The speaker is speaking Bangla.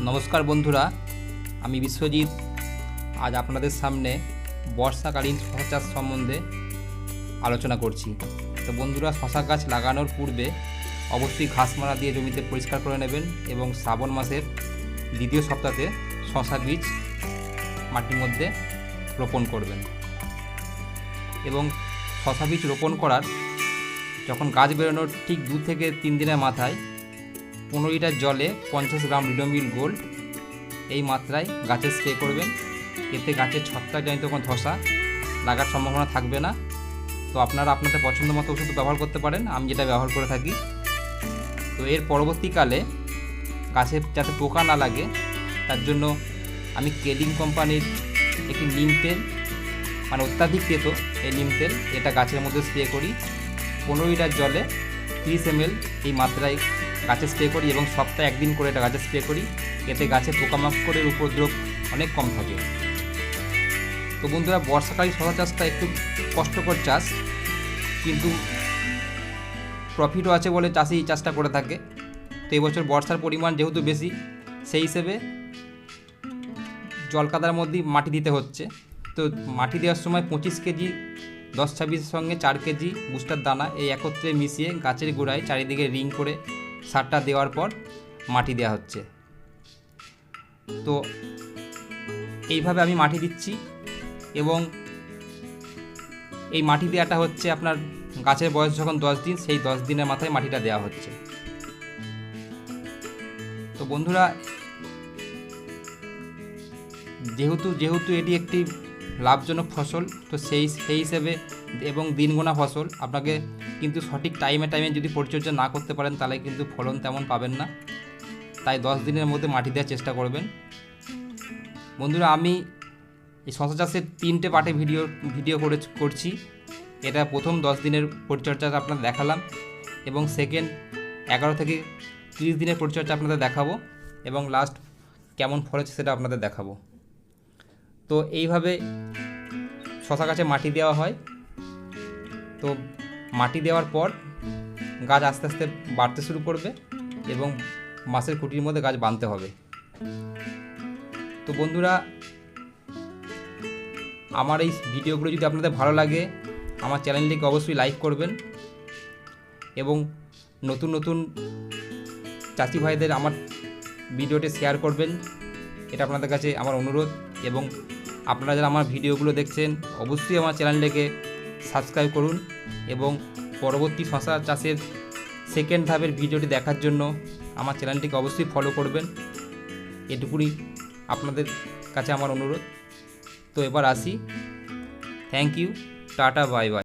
নমস্কার বন্ধুরা, আমি বিশ্বজিৎ। আজ আপনাদের সামনে বর্ষাকালীন শশা চাষ সম্বন্ধে আলোচনা করছি। তো বন্ধুরা, শশা গাছ লাগানোর পূর্বে অবশ্যই ঘাস মারা দিয়ে জমিতে পরিষ্কার করে নেবেন এবং শ্রাবণ মাসের দ্বিতীয় সপ্তাহে শশা বীজ মাটির মধ্যে রোপণ করবেন। এবং শশা বীজ রোপণ করার যখন গাছ বেরোনোর ঠিক 2 থেকে 3 দিনের মাথায় 15 লিটার জলে 50 গ্রাম রিডোমিল গোল্ড এই মাত্রায় গাছে স্প্রে করবেন। এতে গাছের ছত্রাকজনিত কোনো ধসা লাগার সম্ভাবনা থাকবে না। তো আপনারা আপনাদের পছন্দ মতো ওষুধ ব্যবহার করতে পারেন, আমি যেটা ব্যবহার করে থাকি। তো এর পরবর্তীকালে গাছে যাতে পোকা না লাগে তার জন্য আমি কেলিং কোম্পানির একটি নিম তেল, মানে অত্যাধিক তেতো এই নিম তেল, এটা গাছের মধ্যে স্প্রে করি। 15 লিটার জলে 30 ml এই মাত্রায় গাছে স্প্রে করি এবং সপ্তাহে 1 দিন করে এটা গাছে স্প্রে করি। এতে গাছে পোকামাকড়ের উপদ্রব অনেক কম থাকে। তো বন্ধুরা, বর্ষাকালীন শশা চাষটা একটু কষ্টকর চাষ, কিন্তু প্রফিটও আছে বলে চাষি এই চাষটা করে থাকে। তো এবছর বর্ষার পরিমাণ যেহেতু বেশি, সেই হিসেবে জলকাদার মধ্যেই মাটি দিতে হচ্ছে। তো মাটি দেওয়ার সময় 25 কেজি 10-26 সঙ্গে 4 কেজি বুস্টার দানা এই একত্রে মিশিয়ে গাছের গোড়ায় চারিদিকে রিং করে সারটা দেওয়ার পর মাটি দেওয়া হচ্ছে। তো এইভাবে আমি মাটি দিচ্ছি এবং এই মাটি দেওয়াটা হচ্ছে আপনার গাছের বয়স যখন 10 দিন, সেই 10 দিনের মাথায় মাটিটা দেওয়া হচ্ছে। তো বন্ধুরা, যেহেতু এটি একটি লাভজনক ফসল, তো সেই হিসেবে এবং দিনগোনা ফসল, আপনাকে কিন্তু সঠিক টাইমে যদি পরিচর্যা না করতে পারেন তাহলে কিন্তু ফলন তেমন পাবেন না। তাই 10 দিনের মধ্যে মাটি দেওয়ার চেষ্টা করবেন। বন্ধুরা, আমি এই শশা চাষের 3টে পার্টে ভিডিও করছি। এটা প্রথম 10 দিনের পরিচর্যাটা আপনাদের দেখালাম এবং সেকেন্ড 11 থেকে 30 দিনের পরিচর্যা আপনাদের দেখাবো এবং লাস্ট কেমন ফল হচ্ছে সেটা আপনাদের দেখাবো। তো এইভাবে শশা গাছে মাটি দেওয়া হয়। তো মাটি দেওয়ার পর গাছ আস্তে আস্তে বাড়তে শুরু করবে এবং মাসের খুঁটির মধ্যে গাছ বাঁধতে হবে। তো বন্ধুরা, আমার এই ভিডিওগুলো যদি আপনাদের ভালো লাগে, আমার চ্যানেলটিকে অবশ্যই লাইক করবেন এবং নতুন নতুন চাষি ভাইদের আমার ভিডিওটি শেয়ার করবেন। এটা আপনাদের কাছে আমার অনুরোধ। এবং আপনারা যারা আমার ভিডিওগুলো দেখছেন, অবশ্যই আমার চ্যানেলটিকে সাবস্ক্রাইব করুন এবং পরবর্তী শশা চাষের সেকেন্ড ধাপের ভিডিওটি দেখার জন্য আমার চ্যানেলটিকে অবশ্যই ফলো করবেন। এটুকুনি আপনাদের কাছে আমার অনুরোধ। তো এবার আসি। Thank you, tata, bye by.